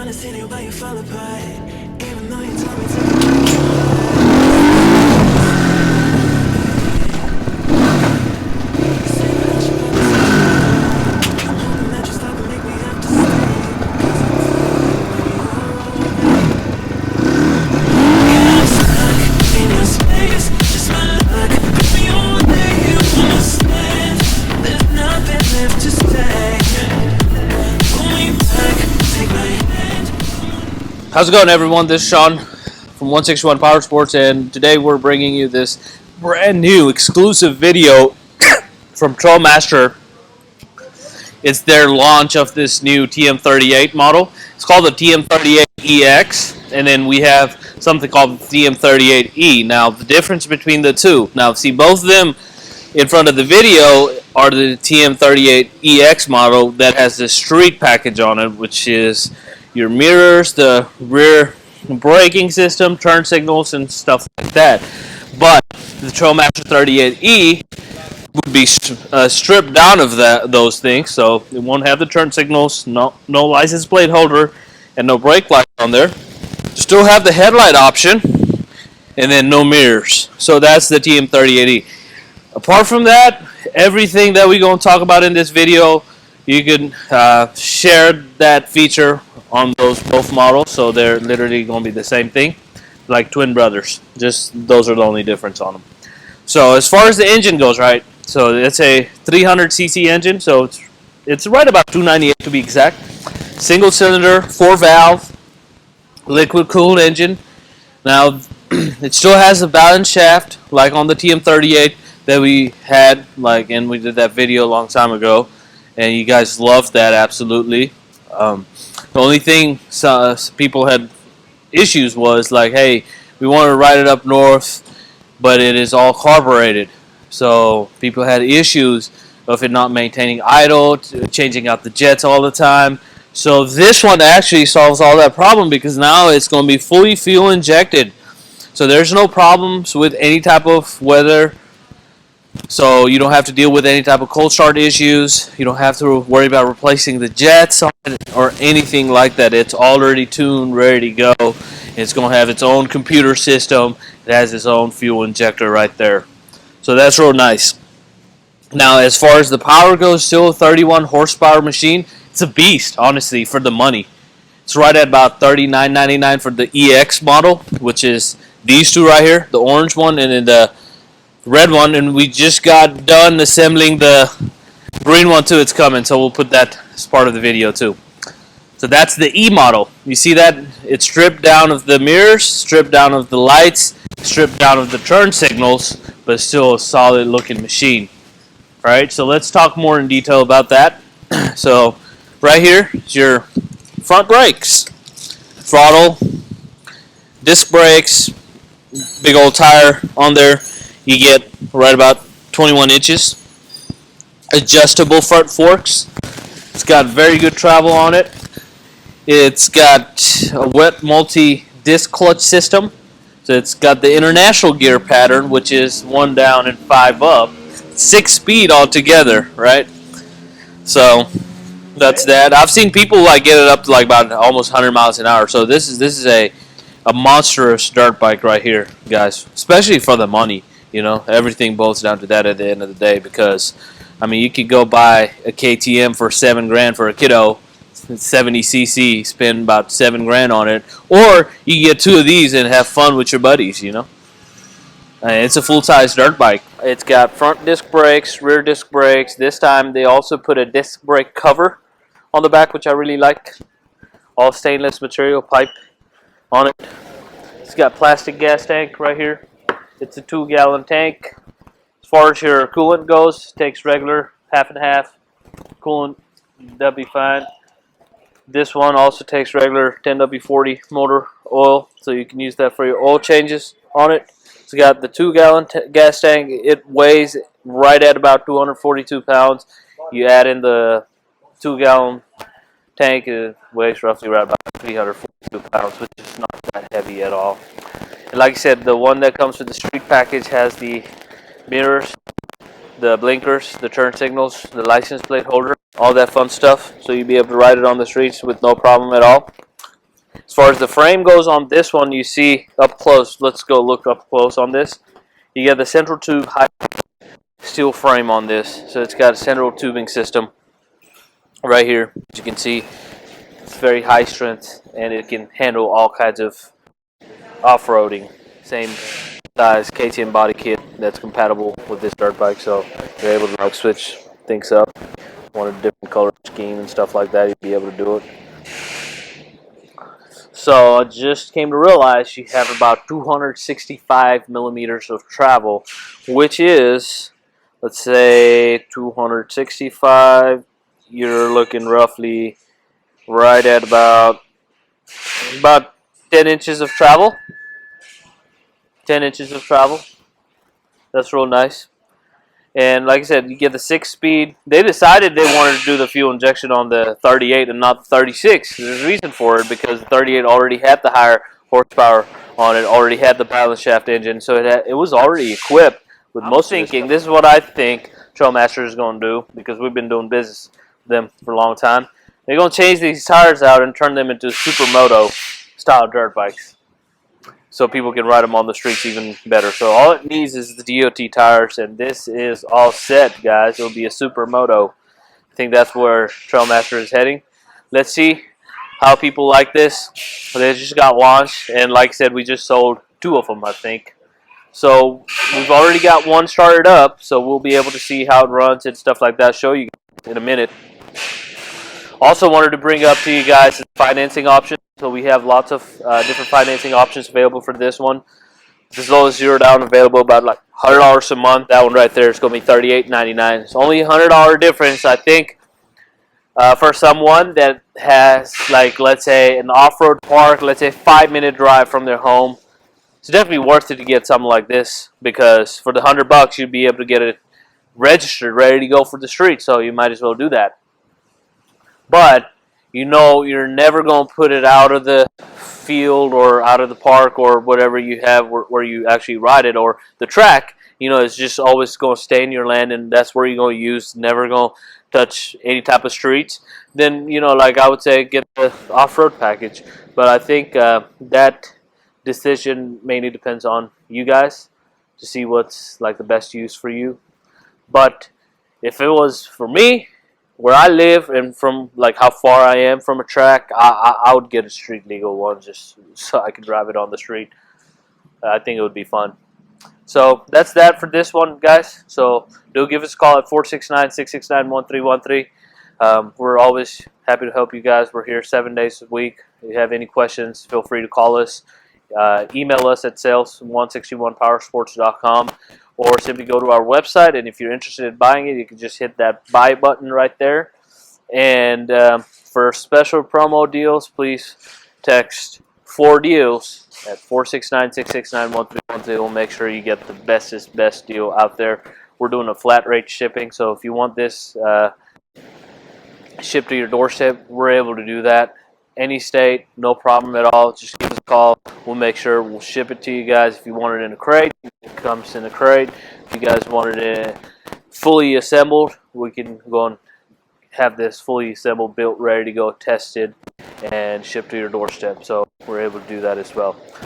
wanna see the way you fall apart, even though you told me to. How's it going, everyone? This is Sean from 161 Power Sports, and today we're bringing you this brand new exclusive video from TrollMaster. It's their launch of this new TM38 model. It's called the TM38EX, and then we have something called the TM38E. Now, the difference between the two. Now, see, both of them in front of the video are the TM38EX model that has the street package on it, which is your mirrors, the rear braking system, turn signals, and stuff like that. But the TrollMaster 38E would be stripped down of those things, so it won't have the turn signals, no license plate holder, and no brake light on there. Still have the headlight option, and then no mirrors. So that's the TM38E. Apart from that, everything that we're going to talk about in this video, you can share that feature on those both models, so they're literally going to be the same thing, like twin brothers. Just those are the only difference on them. So as far as the engine goes, right? So it's a 300cc engine, so it's right about 298 to be exact. Single cylinder, 4-valve, liquid cooled engine. Now it still has a balance shaft like on the TM38 that we had, and we did that video a long time ago, and you guys loved that absolutely. The only thing people had issues was like, hey, we want to ride it up north, but it is all carbureted. So people had issues of it not maintaining idle, changing out the jets all the time. So this one actually solves all that problem because now it's going to be fully fuel injected. So there's no problems with any type of weather. So you don't have to deal with any type of cold start issues. You don't have to worry about replacing the jets on it or anything like that. It's already tuned, ready to go. It's going to have its own computer system. It has its own fuel injector right there. So that's real nice. Now, as far as the power goes, still a 31 horsepower machine. It's a beast, honestly, for the money. It's right at about $39.99 for the EX model, which is these two right here, the orange one and then the red one, and we just got done assembling the green one too. It's coming, so we'll put that as part of the video too. So that's the E model. You see that? It's stripped down of the mirrors, stripped down of the lights, stripped down of the turn signals, but still a solid looking machine. Alright, so let's talk more in detail about that. So right here is your front brakes, throttle, disc brakes, big old tire on there. You get right about 21 inches. Adjustable front forks. It's got very good travel on it. It's got a wet multi-disc clutch system. So it's got the international gear pattern, which is 1 down and 5 up. 6-speed altogether, right? So that's that. I've seen people get it up to about almost 100 miles an hour. So this is a monstrous dirt bike right here, guys. Especially for the money. You know, everything boils down to that at the end of the day because, I mean, you could go buy a KTM for $7,000 for a kiddo, 70cc, spend about $7,000 on it, or you get two of these and have fun with your buddies, you know. It's a full-size dirt bike. It's got front disc brakes, rear disc brakes. This time they also put a disc brake cover on the back, which I really like. All stainless material pipe on it. It's got plastic gas tank right here. It's a 2-gallon tank. As far as your coolant goes, it takes regular half and half coolant. That'll be fine. This one also takes regular 10W40 motor oil, so you can use that for your oil changes on it. It's got the 2-gallon gas tank. It weighs right at about 242 pounds. You add in the 2-gallon tank, it weighs roughly right about 342 pounds, which is not that heavy at all. And like I said, the one that comes with the street package has the mirrors, the blinkers, the turn signals, the license plate holder, all that fun stuff. So you'll be able to ride it on the streets with no problem at all. As far as the frame goes on this one, you see up close. Let's go look up close on this. You get the central tube high steel frame on this. So it's got a central tubing system right here. As you can see, it's very high strength and it can handle all kinds of off-roading. Same size KTM body kit that's compatible with this dirt bike. So you're able to like switch things up. Want a different color scheme and stuff like that, you'd be able to do it. So I just came to realize you have about 265 millimeters of travel, which is, let's say 265, you're looking roughly right at about 10 inches of travel. 10 inches of travel. That's real nice. And like I said, you get the 6-speed. They decided they wanted to do the fuel injection on the 38 and not the 36. There's a reason for it, because the 38 already had the higher horsepower on it, already had the balance shaft engine, so it was already equipped with most thinking. This is what I think Trailmaster is going to do, because we've been doing business with them for a long time. They're going to change these tires out and turn them into supermoto style dirt bikes, so people can ride them on the streets even better. So all it needs is the DOT tires, and this is all set, guys. It'll be a supermoto. I think that's where Trailmaster is heading. Let's see how people like this. They just got launched, and like I said, we just sold 2 of them, I think. So we've already got one started up, so we'll be able to see how it runs and stuff like that. Show you in a minute. Also wanted to bring up to you guys the financing options. So we have lots of different financing options available for this one. It's as low as $0 down, available about like $100 a month. That one right there is going to be $38.99. It's only a $100 difference, I think, for someone that has, like, let's say an off-road park, let's say 5-minute drive from their home. It's definitely worth it to get something like this, because for the $100 you'd be able to get it registered, ready to go for the street. So you might as well do that. But you know you're never going to put it out of the field or out of the park or whatever you have where you actually ride it, or the track. You know, it's just always going to stay in your land, and that's where you're going to use. Never going to touch any type of streets. Then, you know, like I would say, get the off-road package. But I think that decision mainly depends on you guys to see what's like the best use for you. But if it was for me, where I live and from like how far I am from a track, I would get a street legal one just so I could drive it on the street. I think it would be fun. So that's that for this one, guys. So do give us a call at 469-669-1313. We're always happy to help you guys. We're here 7 days a week. If you have any questions, feel free to call us. Email us at sales161powersports.com. Or simply go to our website, and if you're interested in buying it, you can just hit that buy button right there. And for special promo deals, please text 4DEALS at 469-669-1313. We'll make sure you get the best deal out there. We're doing a flat rate shipping, so if you want this shipped to your doorstep, we're able to do that. Any state, no problem at all. Just give us a call. We'll make sure we'll ship it to you guys. If you want it in a crate, it comes in a crate. If you guys want it fully assembled, we can go and have this fully assembled, built, ready to go, tested, and shipped to your doorstep. So we're able to do that as well.